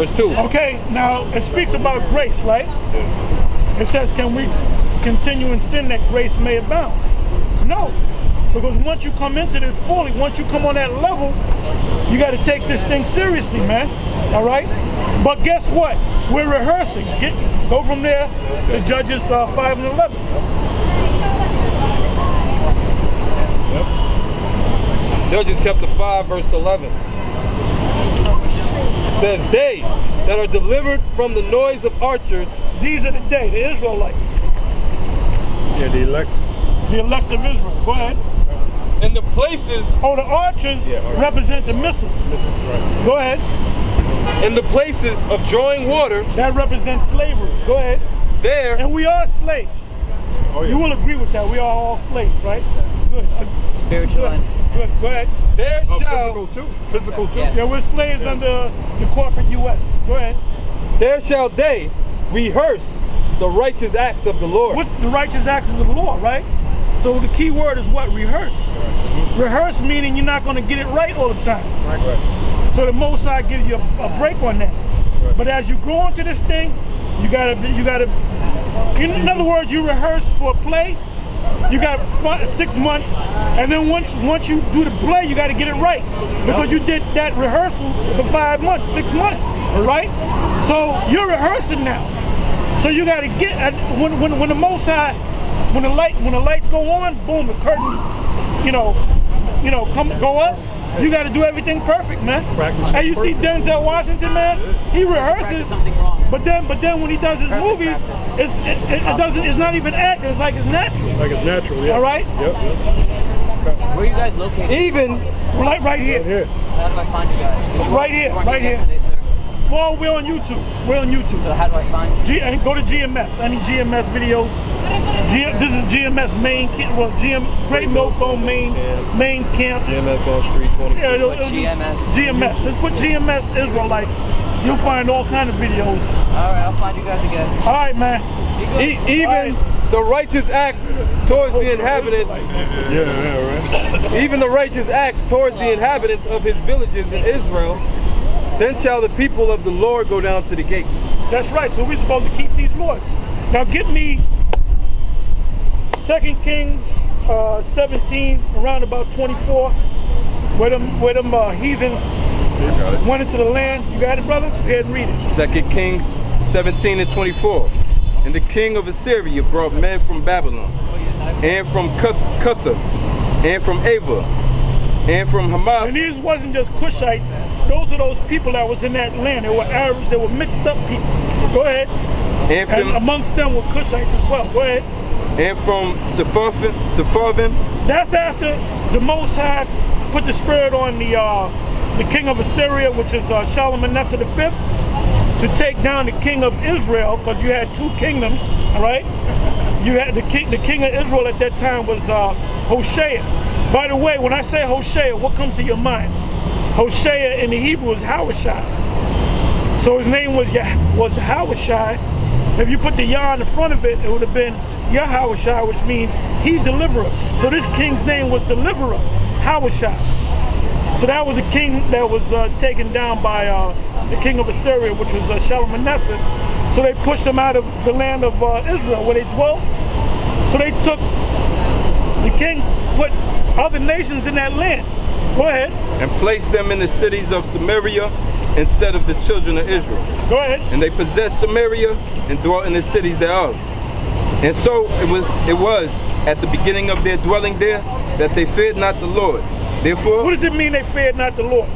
Verse 2. Okay, now it speaks about grace, right? It says, can we continue in sin that grace may abound? No, because once you come into this fully, once you come on that level, you got to take this thing seriously, man. All right? But guess what? We're rehearsing. Go from there to Judges 5 and 11. Yep. Judges chapter 5, verse 11. It says, they that are delivered from the noise of archers. These are the Israelites. Yeah, the elect. The elect of Israel. Go ahead. And the places. Oh, the archers represent the missiles. Missiles, right. Go ahead. In the places of drawing water. That represents slavery. Go ahead. There. And we are slaves. Oh, yeah. You will agree with that. We are all slaves, right? Good. Spiritual. Good. Go ahead. There shall. Physical too. Physical too. Yeah, we're slaves under the corporate U.S. Go ahead. There shall they rehearse the righteous acts of the Lord. What's the righteous acts of the Lord, right? So the key word is what? Rehearse. Rehearse meaning you're not going to get it right all the time. Right. So the Most High gives you a break on that. Right. But as you grow into this thing, you gotta. In other words, you rehearse for a play. You got 6 months, and then once you do the play, you got to get it right because you did that rehearsal for 5 months, 6 months, right? So you're rehearsing now. So you got to get when the Most High, when the lights go on, boom, the curtains, go up. You got to do everything perfect, man. And you see Denzel Washington, man, he rehearses, but then when he does his movies, it's not even acting. It's like it's natural. Like it's natural, yeah. All right. Yep. Where are you guys located? Even right here. How do I find you guys? Right here. Yesterday, sir. Well, we're on YouTube. So how do I find you? Go to GMS. Any GMS videos. This is GMS main camp. Well, Great Millstone main camp. GMS on Street 22. Yeah, GMS. GMS. Just put GMS Israelites. You'll find all kind of videos. All right, I'll find you guys again. All right, man. Even the righteous acts towards the inhabitants. Yeah, right. Even the righteous acts towards the inhabitants of his villages in Israel. Then shall the people of the Lord go down to the gates. That's right. So we're supposed to keep these laws. Now get me 2 Kings 17, around about 24, where them heathens went into the land. You got it, brother? Go ahead and read it. 2 Kings 17 and 24. And the king of Assyria brought men from Babylon, and from Cutha, and from Ava, and from Hamath. And these wasn't just Cushites. Those are those people that was in that land. They were Arabs. They were mixed up people. Go ahead. And amongst them were Cushites as well. Go ahead. And from Sepharvim. That's after the Most High put the spirit on the king of Assyria, which is Shalmaneser V, to take down the king of Israel, because you had two kingdoms, all right? You had the king of Israel at that time was Hoshea. By the way, when I say Hoshea, what comes to your mind? Hoshea in the Hebrew is Hawashai. So his name was Hawashai. If you put the Yah in the front of it, it would have been Yahawashai, which means he deliverer. So this king's name was Deliverer, Hawashai. So that was a king that was taken down by the king of Assyria, which was Shalmaneser. So they pushed him out of the land of Israel where they dwelt. So they took, the king put other nations in that land. Go ahead. And placed them in the cities of Samaria instead of the children of Israel. Go ahead. And they possessed Samaria and dwelt in the cities thereof. And so it was at the beginning of their dwelling there that they feared not the Lord. Therefore, what does it mean they feared not the Lord?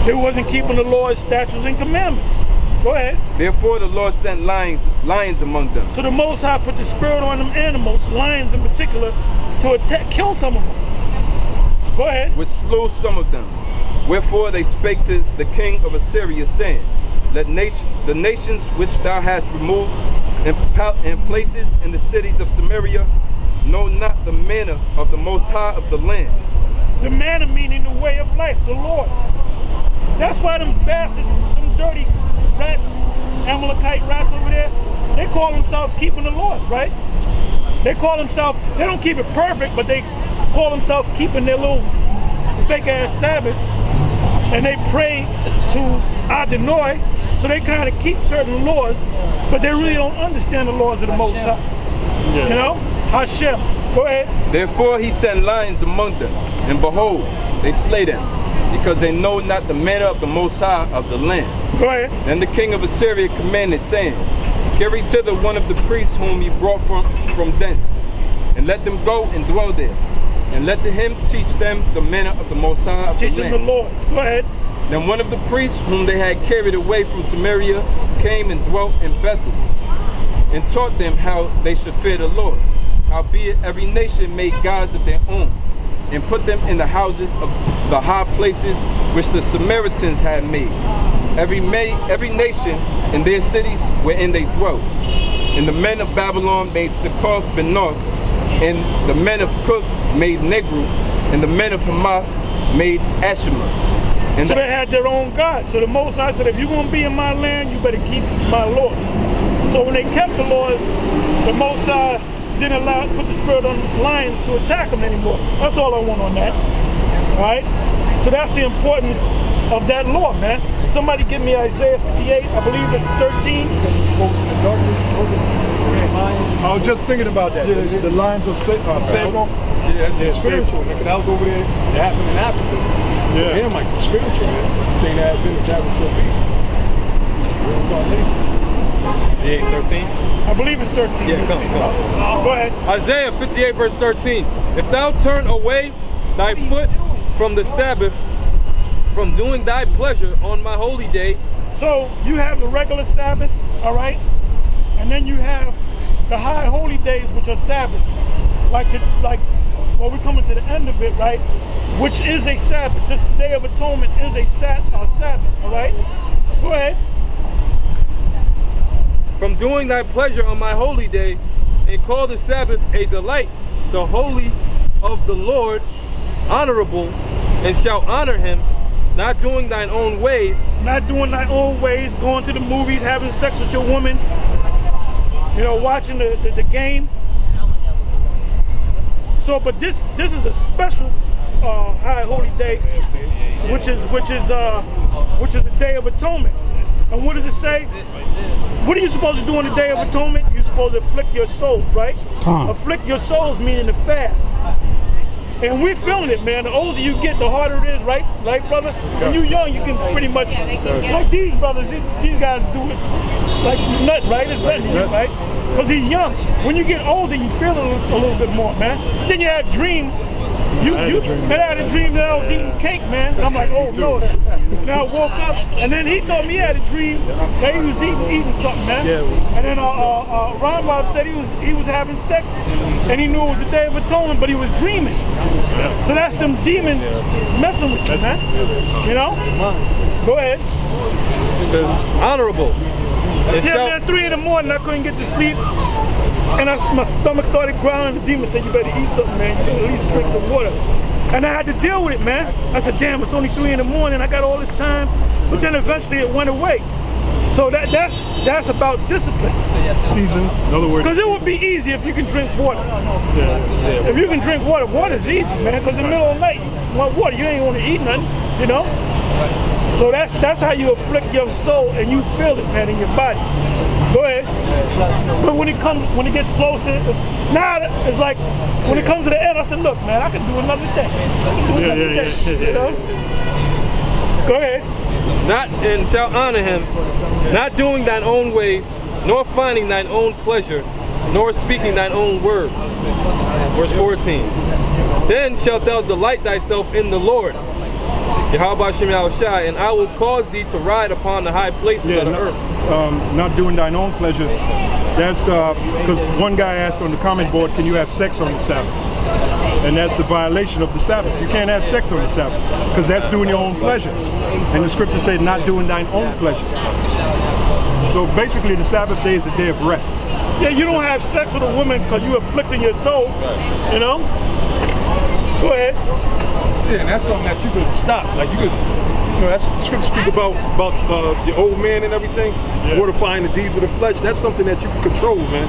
They wasn't keeping the Lord's statutes and commandments. Go ahead. Therefore the Lord sent lions among them. So the Most High put the spirit on them animals, lions in particular, to attack, kill some of them. Go ahead. Which slew some of them. Wherefore they spake to the king of Assyria, saying, let the nations which thou hast removed and places in the cities of Samaria know not the manner of the Most High of the land. The manner meaning the way of life, the Lord's. That's why them bastards, them dirty rats, Amalekite rats over there, they call themselves keeping the laws, right? They call themselves, they don't keep it perfect, but they call themselves keeping their little fake ass Sabbath, and they pray to Adonai, So they kind of keep certain laws, but they really don't understand the laws of the Most High. Yeah. You know? Hashem. Go ahead. Therefore he sent lions among them, and behold, they slay them, because they know not the manner of the Most High of the land. Go ahead. Then the king of Assyria commanded, saying, carry thither one of the priests whom he brought from thence, and let them go and dwell there, and let him teach them the manner of the Most High of the land. Teach them the laws. Go ahead. Then one of the priests whom they had carried away from Samaria came and dwelt in Bethel, and taught them how they should fear the Lord. Howbeit every nation made gods of their own, and put them in the houses of the high places which the Samaritans had made. Every nation in their cities wherein they dwelt. And the men of Babylon made Succoth Benoth, and the men of Cuth made Negru, and the men of Hamath made Ashima. And So they had their own God. So the Most High said, if you're going to be in my land, you better keep my laws. So when they kept the laws, the Most High didn't put the spirit on lions to attack them anymore. That's all I want on that. All right? So that's the importance of that law, man. Somebody give me Isaiah 58, I believe it's 13. I was just thinking about that. The lines of Satan. Yeah, that's spiritual. Nigga, that was over there. It happened in Africa. Yeah. Him like spiritual, man. Thing that had been that shall be. 13. I believe it's 13. Yeah, come on. Go ahead. Isaiah 58 verse 13. If thou turn away thy foot from the Sabbath, from doing thy pleasure on my holy day. So you have the regular Sabbath, all right? And then you have the high holy days, which are Sabbath. Well, we're coming to the end of it, right? Which is a Sabbath. This Day of Atonement is a Sabbath, all right? Go ahead. From doing thy pleasure on my holy day, and call the Sabbath a delight, the holy of the Lord, honorable, and shall honor him, not doing thine own ways. Not doing thy own ways, going to the movies, having sex with your woman, you know, watching the game. So, but this is a special high holy day, which is the Day of Atonement. And what does it say? What are you supposed to do on the Day of Atonement? You're supposed to afflict your souls, right? Afflict your souls meaning to fast. And we're feeling it, man. The older you get, the harder it is, right? Like, brother, when you're young, you can pretty much, like these brothers, these guys do it like nut, right? It's nothing to you, right? Because he's young. When you get older, you feel it a little bit more, man. Then you have dreams. Man, I had a dream that I was eating cake, man. And I'm like, oh no. Now I woke up, and then he told me he had a dream that he was eating something, man. And then Ron Bob said he was having sex, and he knew it was the Day of Atonement, but he was dreaming. So that's them demons messing with you, man. You know? Go ahead. It says honorable. Yeah, man, 3 in the morning, I couldn't get to sleep. And my stomach started growling. The demon said, you better eat something, man. You better at least drink some water. And I had to deal with it, man. I said, damn, it's only 3 in the morning. I got all this time. But then eventually it went away. So that's about discipline. Season, in other words. Because it would be easy if you can drink water. Yeah. If you can drink water, water's easy, man. Because in the middle of the night, you want water. You ain't want to eat nothing, you know? So that's how you afflict your soul, and you feel it, man, in your body. Go ahead. But when it gets closer, it's like when it comes to the end, I said, look, man, I can do another day. You know? Go ahead. Not and shall honor him, not doing thine own ways, nor finding thine own pleasure, nor speaking thine own words. Verse 14. Then shalt thou delight thyself in the Lord, Yahweh Shem Yahushai, and I will cause thee to ride upon the high places of the earth. Not doing thine own pleasure. That's because one guy asked on the comment board, can you have sex on the Sabbath? And that's a violation of the Sabbath. You can't have sex on the Sabbath because that's doing your own pleasure. And the scripture said not doing thine own pleasure. So basically the Sabbath day is a day of rest. Yeah, you don't have sex with a woman because you're afflicting your soul, you know? Go ahead. Yeah, and that's something that you could stop. Like you could, you know, that's scripture speak about the old man and everything, mortifying the deeds of the flesh. That's something that you can control, man.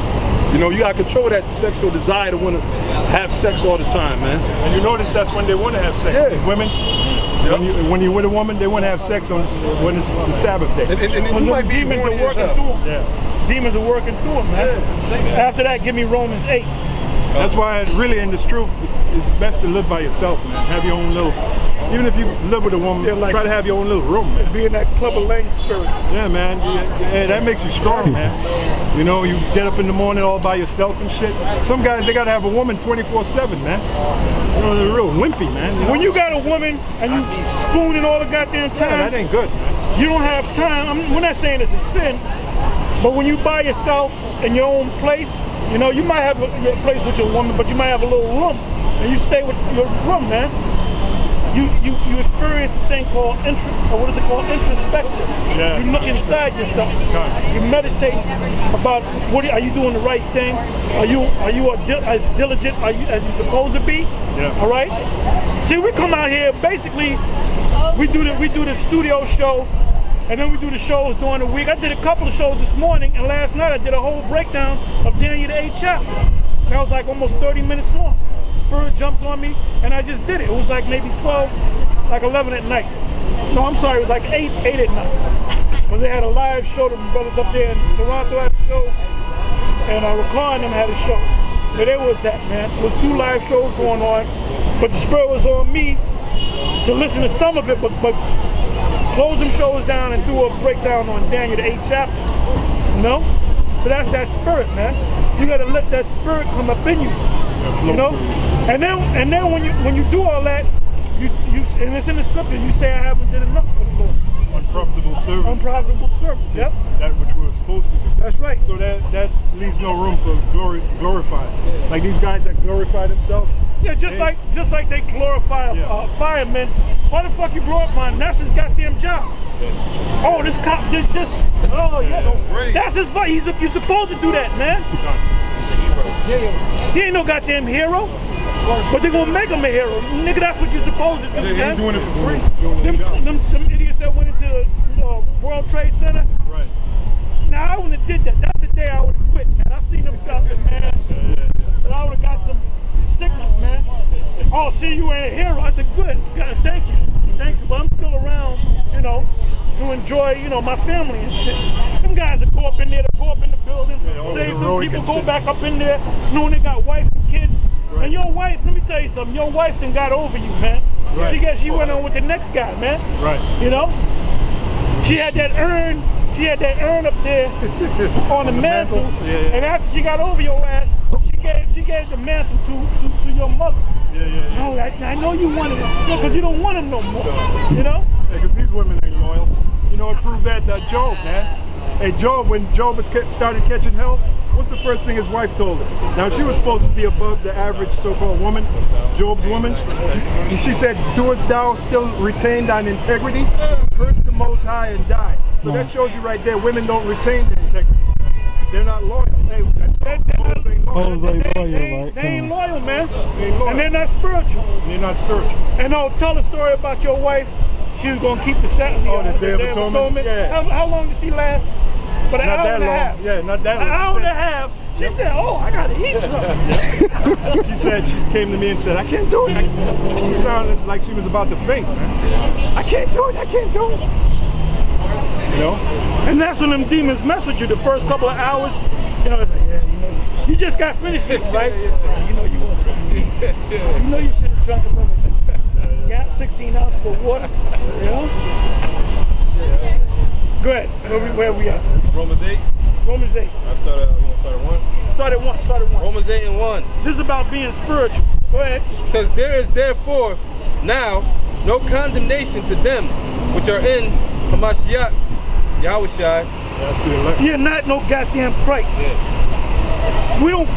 You know, you gotta control that sexual desire to want to have sex all the time, man. And you notice that's when they want to have sex. Yeah. These women, When you're with a woman, they want to have sex on when it's the Sabbath day. And you might be demons horny are as working hell. through them. Yeah. Demons are working through them, man. After that, give me Romans 8. That's why, really, in this truth, it's best to live by yourself, man. Have your own little, even if you live with a woman, like, try to have your own little room, man. Be in that Clubber Lang spirit. Yeah, man. Yeah, that makes you strong, man. You know, you get up in the morning all by yourself and shit. Some guys, they gotta have a woman 24/7, man. You know, they're real wimpy, man. You know? When you got a woman and you spooning all the goddamn time, yeah, that ain't good, man. you don't have time. We're not saying it's a sin, but when you by yourself in your own place, you know, you might have your place with your woman, but you might have a little room, and you stay with your room, man. You experience a thing called introspection. Yeah. You look inside yourself. You meditate about are you doing the right thing? Are you as diligent as you're supposed to be? Yeah. All right. See, we come out here basically. We do the studio show. And then we do the shows during the week. I did a couple of shows this morning, and last night I did a whole breakdown of Daniel the 8th chapter. And that was like almost 30 minutes long. Spirit jumped on me, and I just did it. It was like maybe 12, like 11 at night. No, I'm sorry, it was like 8 at night. Because they had a live show, the brothers up there in Toronto had a show, and Rakan and them had a show. But it was that, man. It was 2 live shows going on, but the Spirit was on me to listen to some of it, but close them shows down and do a breakdown on Daniel the 8th chapter. You know? So that's that spirit, man. You gotta let that spirit come up in you. You know? And then when you do all that, you and it's in the scriptures, you say I haven't did enough for the Lord. Unprofitable service. Unprofitable service, yep. That which we were supposed to do. That's right. So that leaves no room for glorify. Like these guys that glorify themselves. Yeah, just like they glorify firemen. Why the fuck you glorifying? That's his goddamn job. Oh, this cop did this. Oh yeah, so great. That's his fight. You're supposed to do that, man. He's a hero. He ain't no goddamn hero. But they're gonna make him a hero. Nigga, that's what you're supposed to do, They man. ain't doing it for free. Them idiots that went into the World Trade Center. Right. Now I wouldn't have did that. That's the day I would have quit, man. I seen them stuff, man. But I would have got some sickness, man. Oh, see, you ain't a hero. I said, good. God, thank you. But I'm still around, you know, to enjoy, you know, my family and shit. Them guys that go up in there, that go up in the building, save some people, go back up in there, knowing they got wife and kids. Right. And your wife, let me tell you something, your wife done got over you, man. Right. She went on with the next guy, man. Right. You know? She had that urn up there on the mantle. Yeah. And after she got over your ass, she gave the mantle to your mother. Yeah. No, I know you wanted him. No, because you don't want him no more. You know? Yeah, because these women ain't loyal. You know, it proved that Job, man. Hey, Job, when Job started catching hell, what's the first thing his wife told him? Now, she was supposed to be above the average so-called woman, Job's woman. And she said, doest thou still retain thine integrity? Curse the Most High and die. So that shows you right there, women don't retain their integrity. They're not loyal. Hey, they ain't loyal, man. And they're not spiritual. And tell a story about your wife. She was going to keep the Sabbath. Oh, the Day of Atonement? Yeah. How long did she last? But an hour and a half. Yeah, not that long. An hour and a half. She said, oh, I got to eat something. She came to me and said, I can't do it. She sounded like she was about to faint, man. I can't do it. You know? And that's when them demons mess with you the first couple of hours. You know, it's like, yeah, you know, you just got finished eating, right? Yeah, you know you want something to eat. You know you should have drunk a little bit. Got 16 ounces of water, you know? Go ahead, where we at? Romans 8. Romans 8. I started, you want to start at 1? Start at 1. Romans 8 and 1. This is about being spiritual. Go ahead. It says, there is therefore now no condemnation to them which are in Hamashiach, Yahushai. You're not no goddamn Christ. Yeah. We don't